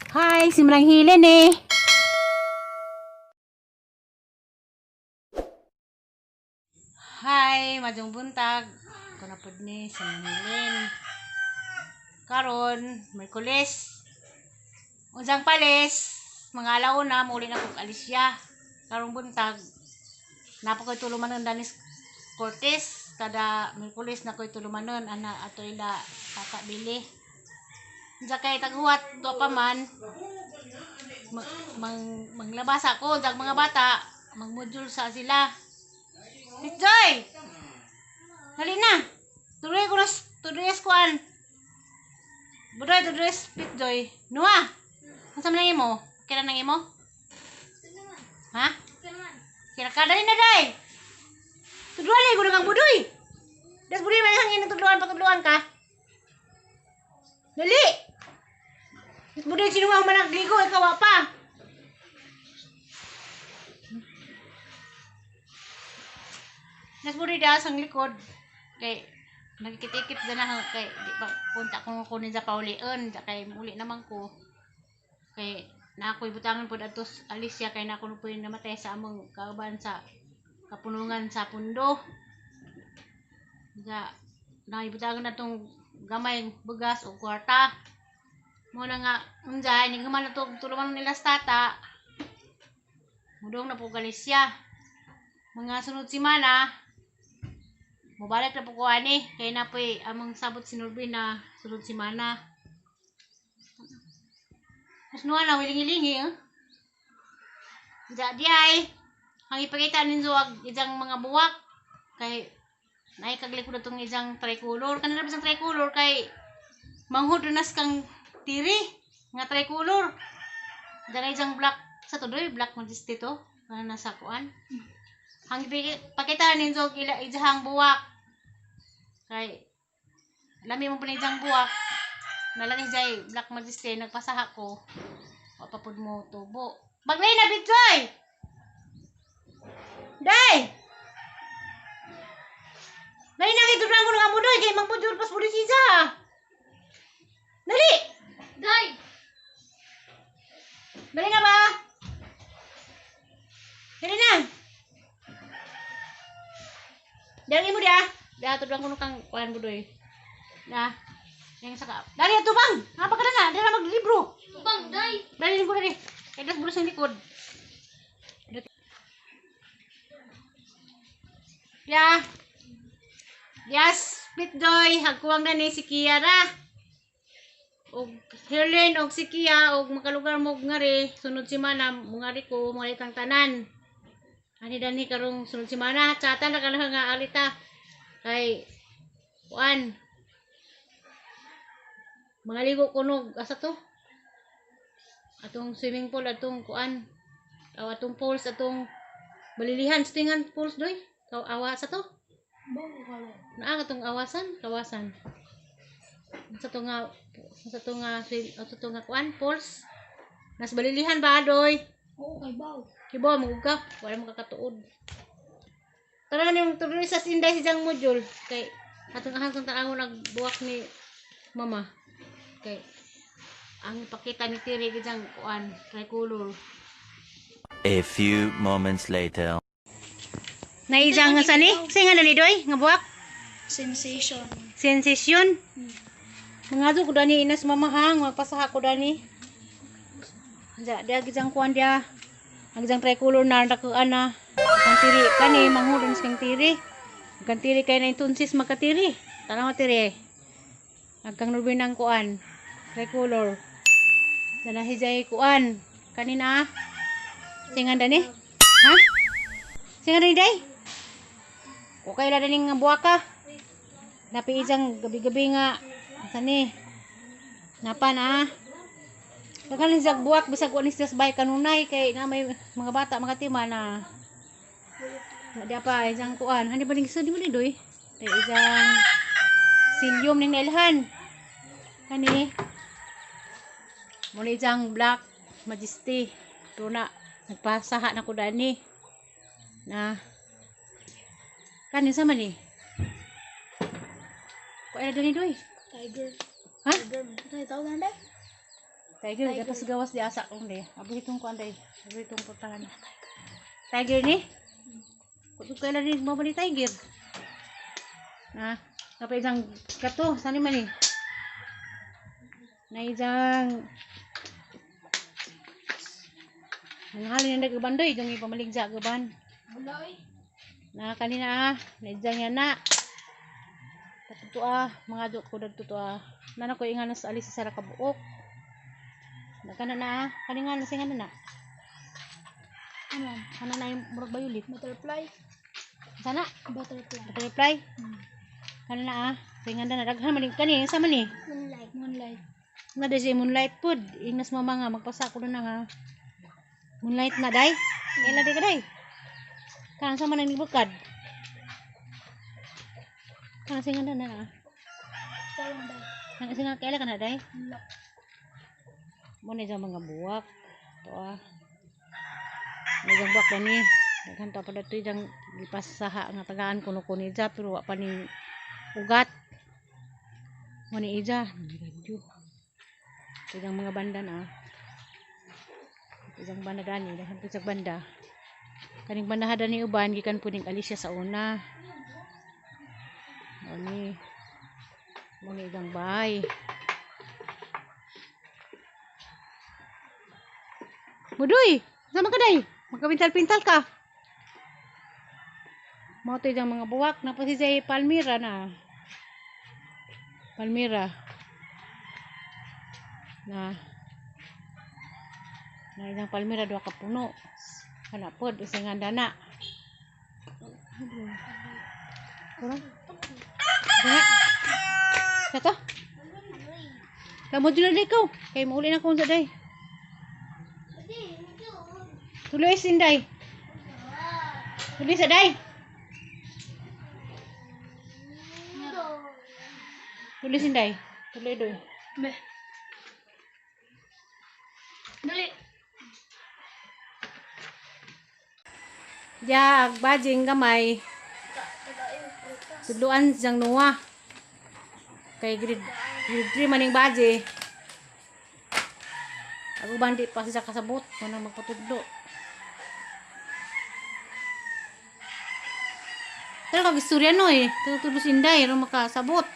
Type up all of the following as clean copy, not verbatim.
Hi, si Marang Helen eh. Hi, madung buntag. Ako na po ni si Marang Helen. Karon, Merkulis. Unsang palis. Mga alauna, muli na kong alisya. Karong buntag. Napo ko'y tulumanon danis Cortez. Kada Merkulis na ko'y tulumanon. Ana, ato ila tatabili. Diyan kay taghuwat, to pa man. Manglabas ako, diyan mga bata. Magmodule sa sila. Joy! Dali na! Tuloy ko na, tuloy kuan. Budoy, tuloy Joy. Nuha! Ang sama nang imo? Kira nang imo? Ha? Kira ka, dali na day! Tudluan eh, gudang kang budoy! Das budoy may hangin na patudluan ka. Dali! Budoy, sino nga managligo, ikaw pa. Das budoy da sang likod. Kay nagkitikit na na kay di ba punta ko kunin sa paulian, kay muli naman ko. Kay na ako'y butangan pod atos Alicia kay na ako po yung namatay sa among kauban sa kapunungan sa pundo. Nga naibutangan na tong gamay bugas o kwarta. Mo na nga unjay ni guman to tulungan nila sa tata. Mudong na po Alicia. Mga sunod semana mobalik na po ko ani kay na po among sabot sinulbi na sunod semana. Nuha na wiling-ilingi eh. Jadi ay ang ipakita ninyo ag ijang mga buwak kay naikaglik ko itong ijang tricolor. Kanila bisang tricolor kay manghudunas kang tiri nga tricolor. Dala ijang black sa to doy black majesty to na nasa kuan. Ang ipakita ninyo ila ijang buwak kay lami mo pa ijang buwak nalagi jay black majesty nagpasaha ko papapod mo tubo baglay na bitjoy day dali na kay tudang ko nga budoy kay magpudyor pas budoy siya dali day dali na ba dali na dali mo dia tudang ko kang kuan budoy na yang saka dari tubang apa ka na dali na maglibro tubang day dali ko dali kay das bulos ng likod ya yes Pitjoy hagkuwang na ni si Kiara og Helen og si Kia og makalugar mo ngari sunod semana mungari ko mo itang tanan ani dani karong sunod semana chatan na kala nga alita kay kuan mga ligo kunog asa to atong swimming pool atong kuan o atong pools atong balilihan stingan pools doy awa sa to naa katong kawasan sa to nga kuan pools nas balilihan ba doy kibaw maguga wala makakatuod tara ning tuloy sa sinday siyang module kay atong ahang tanawon nagbuwak ni mama kay ang ipakita ni Tiri gidang kuan tricolor. A few moments later. Naijang nga sani? Singa na ni doy nga buwak? Sensation. Mga ko dani inas mamahang magpasaha ko dani. Dia gidang kuan dia. Ang gidang tricolor na nakuan na. Ang Tiri kani manghulon kang Tiri. Ang Tiri kay na tunsis makatiri. Tanaw Tiri. Agkang nubinang kuan tricolor. Sana hijay kuan kanina singan dani ha singan dani day okay la dani nga buwaka napi ijang gabi-gabi nga sani napa na dagan sa buwak bisag ko ni stress bay kanunay kay na may mga bata makatima na di apa ijang kuan hani ba ning di mo ni doy kay ijang silyum ning nailhan kani muna ijang black majesty tuna nagpasaha na ko dani na kanin sama ni ko ay dani doy Tiger. ha Tiger. Tahu kan deh? Tiger, gatas gawas di asa kong de. Abi itong kuan day. Abi itong putahan. Tiger ni? Kung kailan din mo ni Tiger? Ha? Kapag isang kato, saan man eh? Na isang nanghalin na nagabandoy, itong ipamaligja gaban. Na kanina na isang yan na. Tatutua, mga dot ko dagtutua. Nana ko ingan sa alis sa kabuok. Nakana na, kaningan na singan na. Ano na yung murag bayulit? Butterfly. Sana? Butterfly. Butterfly? Ano na singan na daghan man kani sa man ni. Moonlight. Na dai si moonlight food. Ingnas mama nga magpasa ko na nga. Moonlight na day. Ila di ka day. Kan sa man ni bukad. Kan singan na. Tawang day. Kan singan kaila kana day. Lock. Mo na dyan mga buwak. Ito May buwak na ni. Naghanto pa dito yung lipas sa nga tagaan kuno ni Ija. Pero wak pa ni ugat. Mo ni Ija. Radyo. Ito yung mga banda na. Ito yung banda dani. Naghanto sa banda. Kaning banda hada ni uban. Gikan po ning Alicia sa una. Mo ni Ijang bahay. Budoy, sama ka day. Magkapintal-pintal ka. Mau to yung mga buwak na pasi sa Palmira na. Palmira. Na isang Palmira dua ka puno. Kana pod isang dana. Kurang. Dina. Kato. Kamu dulu deh kau. Kay mauli na ko sa day. Tuloy sinday. Tuloy sa day. Tuloy sinday. Tuloy doy. Be. Dali. Jag bajing gamay. Tudluan sang nuwa. Kay grade 3 maning baje. Ako bandi pa sa kasabot, mana magpatudlo. Pero kag istorya no eh, tutulus inday ro makasabot.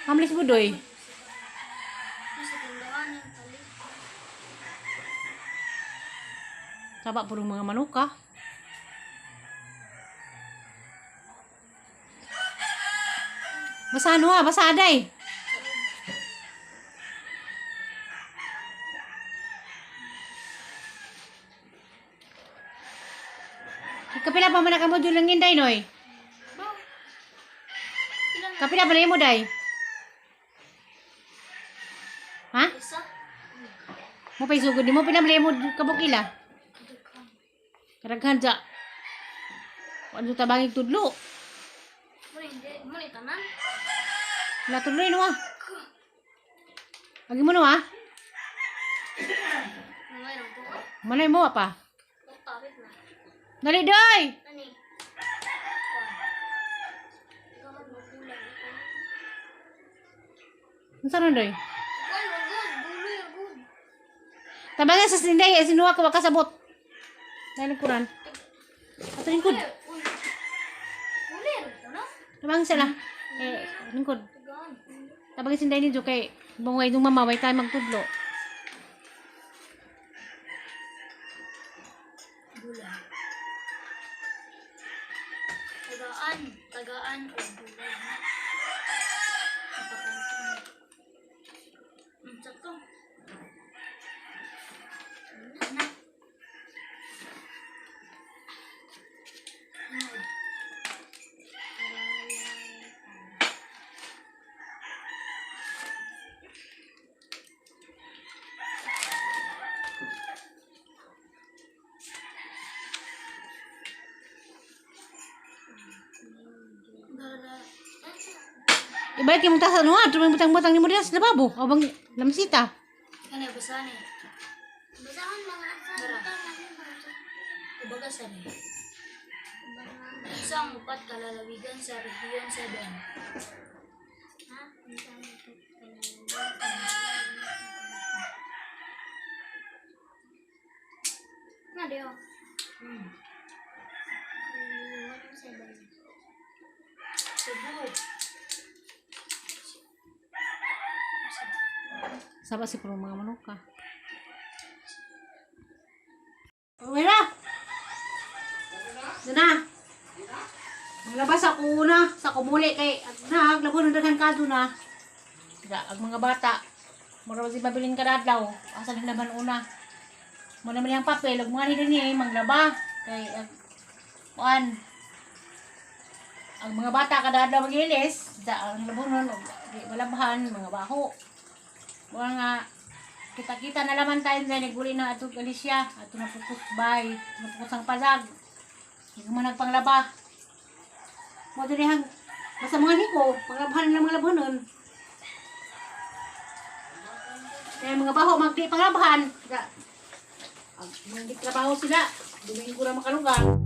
Hamlis budoy. Nasa tindahan yung tali. Saba puro mga manuka. Basa ano basa aday. Kapila pa man ka mo lang inday noy. Kapila pa mo day. Ha? Isa. Mo pa isugod mo pinabili mo kabukila. Karaghan ja. Ano tabangig tudlo? Muli tanan. La tuloy no ah. Agi mo no ah. Mayroon po. Malay mo pa. Tapit na. Dali doy. Ani. Gamad mo kulay. Unsa ron doy? Ay, good. Buloy, good. Tabangan sa sinday sinuha ko makasabot. Dahil kuran. Ato lingkod. Buloy, ito na. Tabangan sila. Lingkod. Tabangan sinday ni Jo kay bungay dung mamaway tayo magtudlo. Bulan. Tagaan o bulan. Napakansin. Sakto. Anak. Ibalik yung tasan no, tumang butang-butang ni mo diyan sa lababo. O bang lamsita. Kani basahan eh. Basahan mga asa. Kubaga sa ni. Sa Unsa ang upat ka lalawigan sa Region 7? Ha? Unsa ang upat ka lalawigan? Na dio. Walang 7. Cebu. Saba si puro mga manok ka. Okay na! Doon na! Maglabas ako na sa kumuli kay naglabo ng daghan ka doon na. Ang mga bata, mura si mabiling kadadlaw. Asa din laban una. Muna man yung papel, mga nila niya maglaba. Kay, ang mga bata kadadlaw mag-ilis, ang labo nun, malabahan, mga baho. Mga nga, kita-kita na laman tayo dahil naguli na ato Alicia, ato na pupus bay, napupus ang palag. Hindi mo nagpanglaba. Mo din hang basta mga niko, panglabahan na mga labanon. Kaya mga baho magdi panglabahan. Mga di trabaho sila, domingo na makalugar.